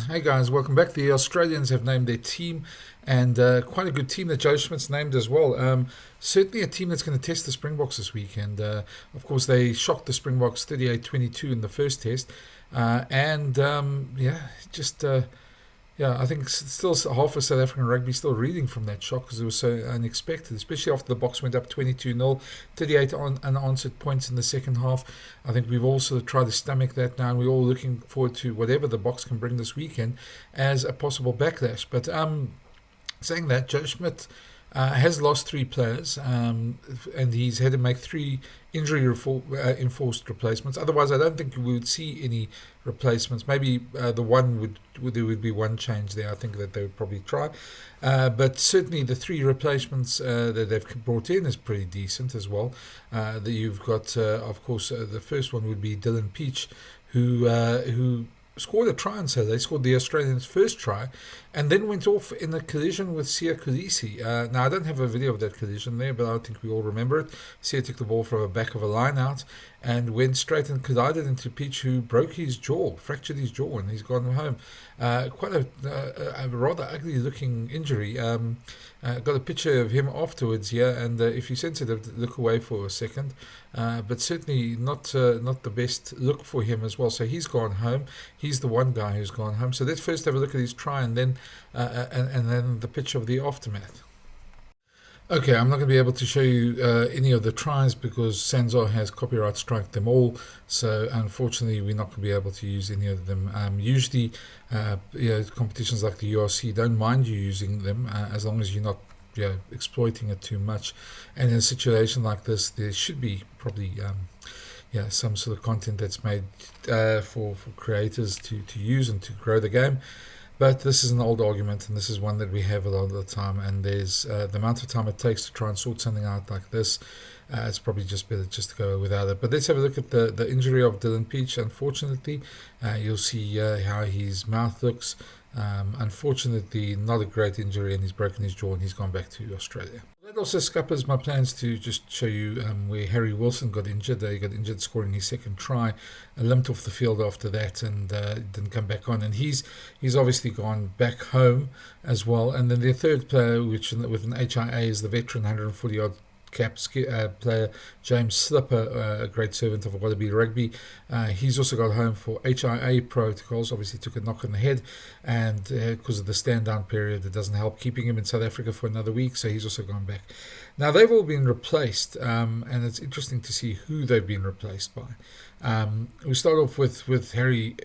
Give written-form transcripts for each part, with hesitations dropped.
Hey guys, welcome back. The Australians have named their team, and quite a good team that Joe Schmidt's named as well. Certainly a team that's going to test the Springboks this week. And of course, they shocked the Springboks 38-22 in the first test. I think still half of South African rugby still reeling from that shock because it was so unexpected, especially after the Boks went up 22-0, 38 unanswered points in the second half. I think we've all sort of tried to stomach that now, and we're all looking forward to whatever the Boks can bring this weekend as a possible backlash. But saying that, Joe Schmidt has lost three players, and he's had to make three injury enforced replacements. Otherwise, I don't think we would see any replacements. Maybe there would be one change there. I think that they would probably try, but certainly the three replacements that they've brought in is pretty decent as well. That you've got, of course, the first one would be Dylan Peach, who scored a try on Saturday, scored the Australians' first try, and then went off in a collision with Sia Kolisi. Now, I don't have a video of that collision there, but I think we all remember it. Sia took the ball from the back of a line out and went straight and collided into Peach, who broke his jaw, fractured his jaw, and he's gone home. Quite a rather ugly-looking injury. Got a picture of him afterwards here, and if you're sensitive, look away for a second. But certainly not the best look for him as well. So he's gone home. He's the one guy who's gone home. So let's first have a look at his try, and then the picture of the aftermath. Okay, I'm not going to be able to show you any of the tries because Sanzar has copyright striked them all. So unfortunately, we're not going to be able to use any of them. Usually, competitions like the URC don't mind you using them as long as you're not exploiting it too much. And in a situation like this, there should be probably some sort of content that's made for creators to use and to grow the game. But this is an old argument, and this is one that we have a lot of the time, and there's the amount of time it takes to try and sort something out like this. It's probably just better just to go without it. But let's have a look at the injury of Dylan Peach. Unfortunately, you'll see how his mouth looks. Unfortunately, not a great injury, and he's broken his jaw, and he's gone back to Australia. That also scuppers my plans to just show you where Harry Wilson got injured. He got injured scoring his second try, limped off the field after that, and didn't come back on. And he's obviously gone back home as well. And then the third player, which with an HIA, is the veteran 140-odd cap player James Slipper, a great servant of Wallaby rugby. He's also got home for HIA protocols. Obviously took a knock on the head, and because of the stand down period, it doesn't help keeping him in South Africa for another week, so he's also gone back. Now they've all been replaced, and it's interesting to see who they've been replaced by. We start off with Harry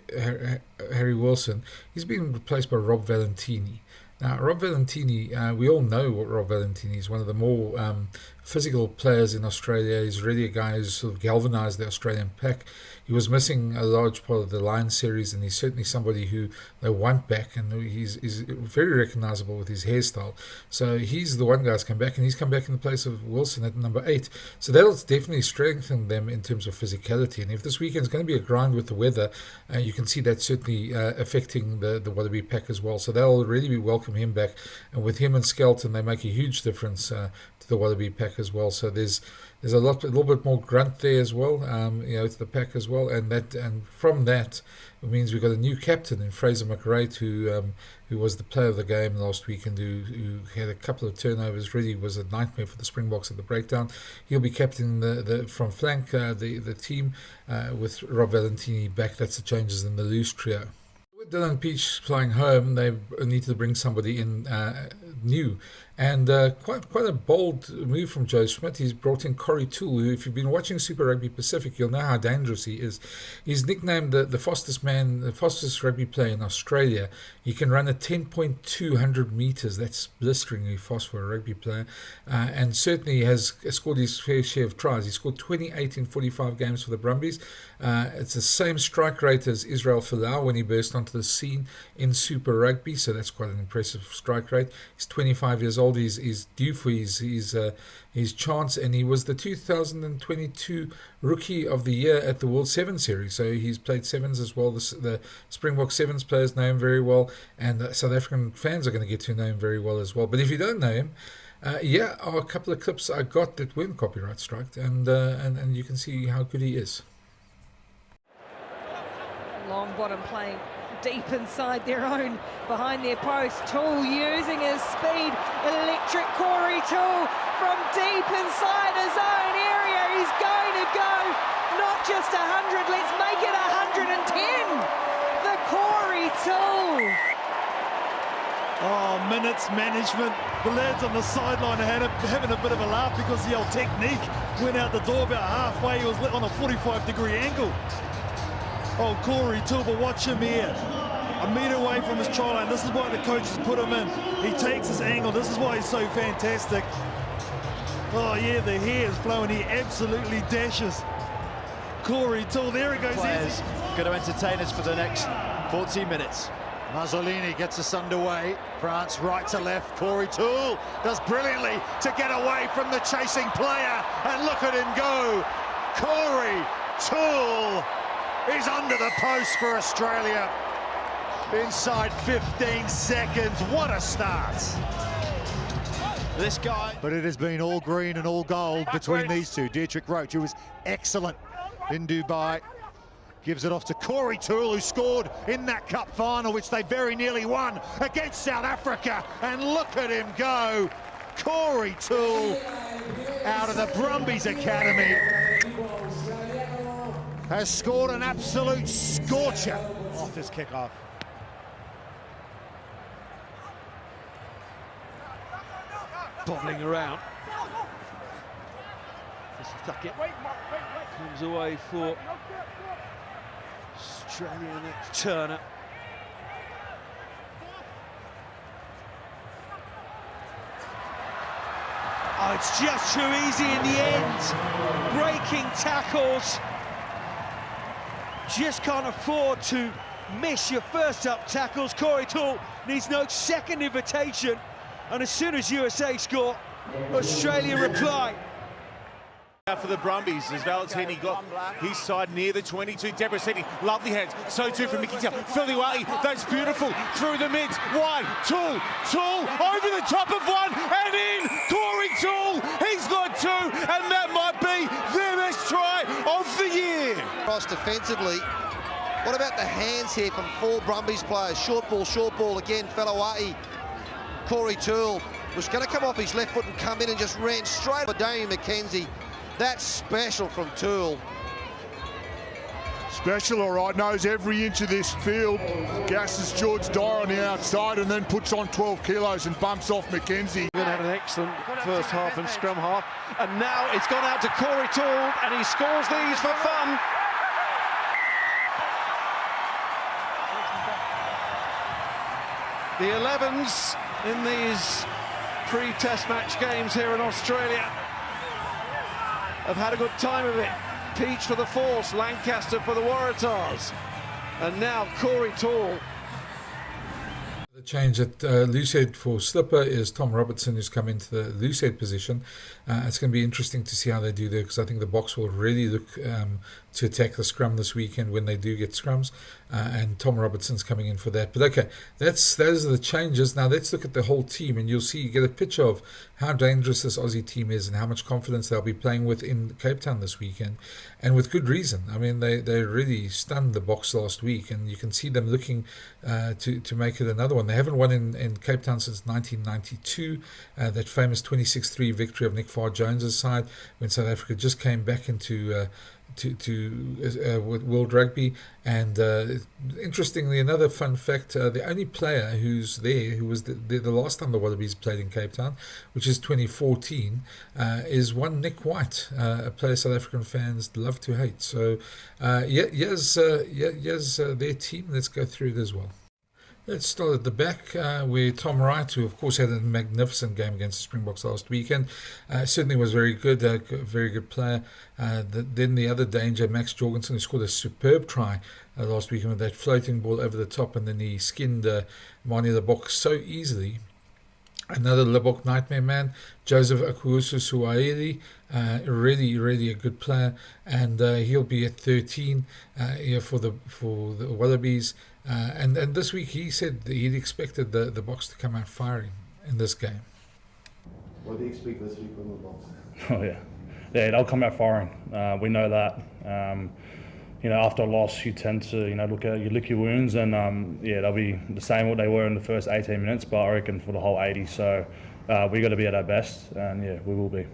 Wilson. He's been replaced by Rob Valentini. Now, Rob Valentini, we all know what Rob Valentini is, one of the more physical players in Australia. He's really a guy who's sort of galvanised the Australian pack. He was missing a large part of the Lions series, and he's certainly somebody who they want back, and he's very recognisable with his hairstyle. So he's the one guy who's come back, and he's come back in the place of Wilson at number 8. So that'll definitely strengthen them in terms of physicality. And if this weekend's going to be a grind with the weather, you can see that certainly affecting the Wallaby pack as well. So they'll really welcome him back, and with him and Skelton, they make a huge difference to the Wallaby pack as well. So there's a little bit more grunt there as well, to the pack as well, and from that it means we've got a new captain in Fraser McRae, who was the player of the game last week, and who had a couple of turnovers. Really was a nightmare for the Springboks at the breakdown. He'll be captaining the from flank the team with Rob Valentini back. That's the changes in the loose trio. With Dylan Peach flying home, they needed to bring somebody in new. And quite a bold move from Joe Schmidt. He's brought in Corey Toole, who, if you've been watching Super Rugby Pacific, you'll know how dangerous he is. He's nicknamed the fastest rugby player in Australia. He can run a 10.200 metres. That's blisteringly fast for a rugby player. And certainly has scored his fair share of tries. He scored 28 in 45 games for the Brumbies. It's the same strike rate as Israel Folau when he burst onto the scene in Super Rugby, so that's quite an impressive strike rate. He's 25 years old. He's due for his chance, and he was the 2022 Rookie of the Year at the World Sevens Series. So he's played sevens as well. The Springbok Sevens players know him very well, and South African fans are going to get to know him very well as well. But if you don't know him, are a couple of clips I got that weren't copyright striked, and you can see how good he is. Long bottom playing deep inside their own, behind their post. Toole using his speed, electric Corey Toole from deep inside his own area. He's going to go, not just 100, let's make it 110. The Corey Toole. Oh, minutes management. The lads on the sideline are having a bit of a laugh because the old technique went out the door about halfway. He was lit on a 45-degree angle. Oh, Corey Toole, but watch him here. A metre away from his try line. This is why the coaches put him in. He takes his angle. This is why he's so fantastic. Oh, yeah, the hair is flowing. He absolutely dashes. Corey Toole, there he goes. Players going to entertain us for the next 40 minutes. Mazzolini gets us underway. France right to left. Corey Toole does brilliantly to get away from the chasing player. And look at him go. Corey Toole is under the post for Australia. Inside 15 seconds. What a start. This guy. But it has been all green and all gold between these two. Dietrich Roach, who was excellent in Dubai, gives it off to Corey Toole, who scored in that cup final, which they very nearly won against South Africa. And look at him go. Corey Toole, out of the Brumbies Academy, has scored an absolute scorcher off this kickoff. Bobbling around. Stuck it. Comes away for Australia next. Turner. Oh, it's just too easy in the end. Breaking tackles. Just can't afford to miss your first up tackles. Corey Toole needs no second invitation. And as soon as USA score, Australia reply. For the Brumbies, as Valentini got his side near the 22. Debrasini, lovely hands. So too from Mickey Taylor. Filiwai, that's beautiful. Through the mids, wide. Toole, over the top of one and in. Corey Toole, he's got two, and that might be their best try of the year. Cross defensively. What about the hands here from four Brumbies players? Short ball again. Filiwai. Corey Toole was going to come off his left foot and come in and just ran straight for Damien McKenzie. That's special from Toole. Special, all right, knows every inch of this field. Gasses George Dyer on the outside and then puts on 12 kilos and bumps off McKenzie. Had an excellent first half and scrum half, and now it's gone out to Corey Toole, and he scores these for fun. The 11s in these pre-test match games here in Australia have had a good time of it. Peach for the Force, Lancaster for the Waratahs, and now Corey Toole. The change at loosehead for slipper is Tom Robertson, who's come into the loosehead position. It's going to be interesting to see how they do there, because I think the Boks will really look to attack the scrum this weekend when they do get scrums, and Tom Robertson's coming in for that. But okay, those are the changes. Now let's look at the whole team, and you'll see, you get a picture of how dangerous this Aussie team is and how much confidence they'll be playing with in Cape Town this weekend, and with good reason. I mean, they really stunned the Boks last week, and you can see them looking to make it another one. They haven't won in Cape Town since 1992, that famous 26-3 victory of Nick Farr-Jones's side when South Africa just came back into World Rugby. And interestingly, another fun fact, the only player who's there who was the last time the Wallabies played in Cape Town, which is 2014, is one Nick White, a player South African fans love to hate. So here's their team. Let's go through it as well. Let's start at the back, where Tom Wright, who of course had a magnificent game against the Springboks last weekend, certainly was very good, a very good player. Then the other danger, Max Jorgensen, who scored a superb try last weekend with that floating ball over the top, and then he skinned Mani Lebok so easily. Another Lebok nightmare man, Joseph Akuusu-Suwaili, really a good player, and he'll be at 13 here for the Wallabies. And this week he said he'd expected the Boks to come out firing in this game. What do you expect this week from the Boks? Oh yeah, they'll come out firing. We know that. after a loss, you tend to, you lick your wounds, and they'll be the same what they were in the first 18 minutes, but I reckon for the whole 80. So we got to be at our best, and we will be.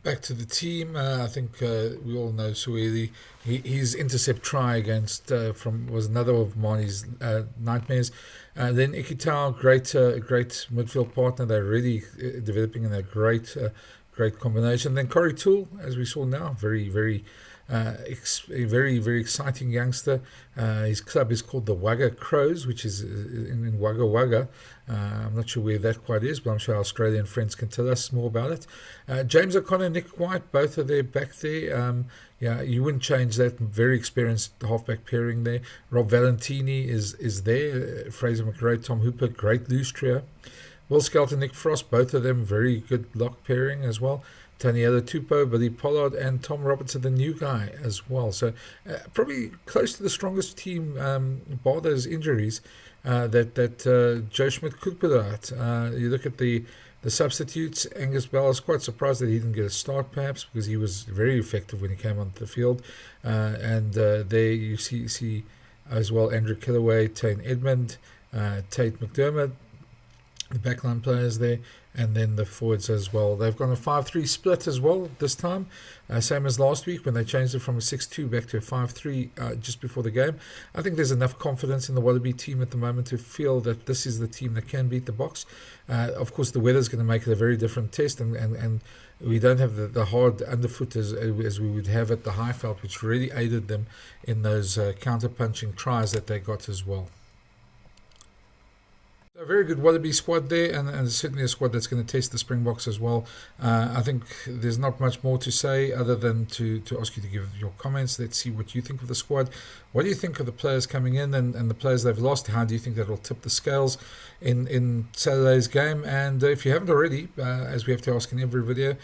Back to the team, I think we all know Sueli. His intercept try against was another of Marnie's nightmares. Then Ikitau, great midfield partner. They're really developing in a great combination. Then Corey Toole, as we saw now, very very exciting youngster. His club is called the Wagga Crows, which is in Wagga Wagga. I'm not sure where that quite is, but I'm sure our Australian friends can tell us more about it. James O'Connor, Nick White, both of there back there. You wouldn't change that. Very experienced halfback pairing there. Rob Valentini is there. Fraser McRae, Tom Hooper, great loose trio. Will Skelton, Nick Frost, both of them very good lock pairing as well. Taniela Tupou, Billy Pollard, and Tom Robertson, the new guy as well. So probably close to the strongest team, bar those injuries, that Joe Schmidt could put out. You look at the substitutes. Angus Bell, I was quite surprised that he didn't get a start, perhaps, because he was very effective when he came onto the field. And there you see as well Andrew Killaway, Tane Edmund, Tate McDermott, the backline players there, and then the forwards as well. They've gone a 5-3 split as well this time, same as last week when they changed it from a 6-2 back to a 5-3 just before the game. I think there's enough confidence in the Wallaby team at the moment to feel that this is the team that can beat the Boks. Of course, the weather's going to make it a very different test, and we don't have the hard underfoot as we would have at the Highveld, which really aided them in those counter-punching tries that they got as well. A very good Wallaby squad there, and certainly a squad that's going to test the Springboks as well. I think there's not much more to say other than to ask you to give your comments. Let's see what you think of the squad. What do you think of the players coming in and the players they've lost? How do you think that will tip the scales in Saturday's game? And if you haven't already, as we have to ask in every video,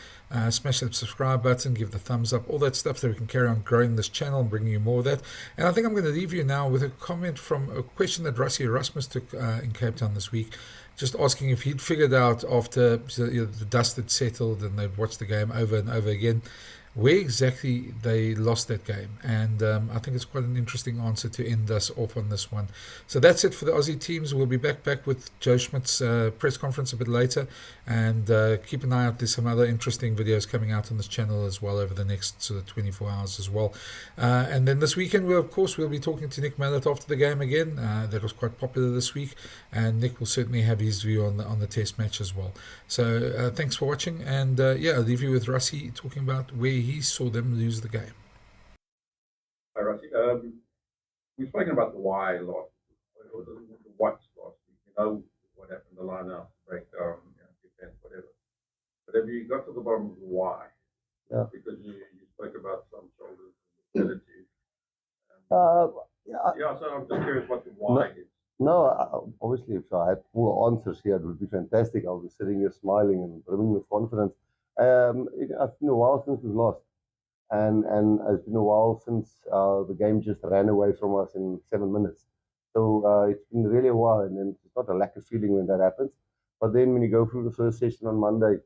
smash that subscribe button, give the thumbs up, all that stuff so we can carry on growing this channel and bringing you more of that. And I think I'm going to leave you now with a comment from a question that Rassie Erasmus took in Cape Town this week, just asking if he'd figured out after the dust had settled and they'd watched the game over and over again where exactly they lost that game. And I think it's quite an interesting answer to end us off on this one. So that's it for the Aussie teams. We'll be back with Joe Schmidt's press conference a bit later, and keep an eye out. There's some other interesting videos coming out on this channel as well over the next sort of 24 hours as well. And then this weekend, we'll be talking to Nick Mallett after the game again. That was quite popular this week, and Nick will certainly have his view on the test match as well. So thanks for watching, and I'll leave you with Rassie talking about where he saw them lose the game. Hi, Rassie. We've spoken about the why last week, or the what's last week. You know what happened, the line-out, breakdown, defense, whatever. But have you got to the bottom of the why? Yeah. Because you spoke about some shoulders and abilities. So I'm just curious what the why is. No, obviously, if I had full answers here, it would be fantastic. I'll be sitting here smiling and brimming with confidence. It's been a while since we've lost, and it's been a while since the game just ran away from us in 7 minutes. So it's been really a while, and it's not a lack of feeling when that happens. But then when you go through the first session on Monday,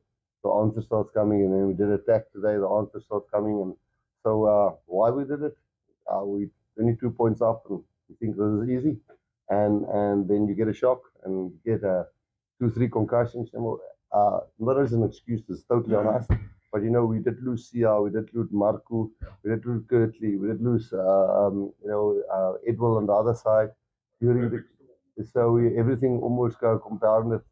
the answer starts coming, and then we did attack today, the answer starts coming. And so why we did it, we 22 points up, and we think this is easy. And then you get a shock and you get 2-3 concussions. Not as an excuse, it's totally on us. But we did lose Sia, we did lose Marku, we did lose Kirtley, we did lose Edwell on the other side. So everything almost got compounded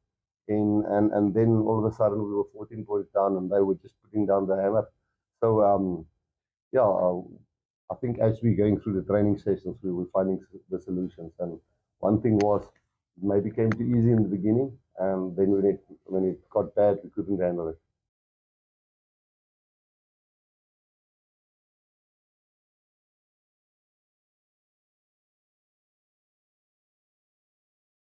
in, and then all of a sudden we were 14 points down, and they were just putting down the hammer. So I think as we're going through the training sessions, we were finding the solutions. And one thing was, it maybe came too easy in the beginning, and then when it got bad, we couldn't handle it.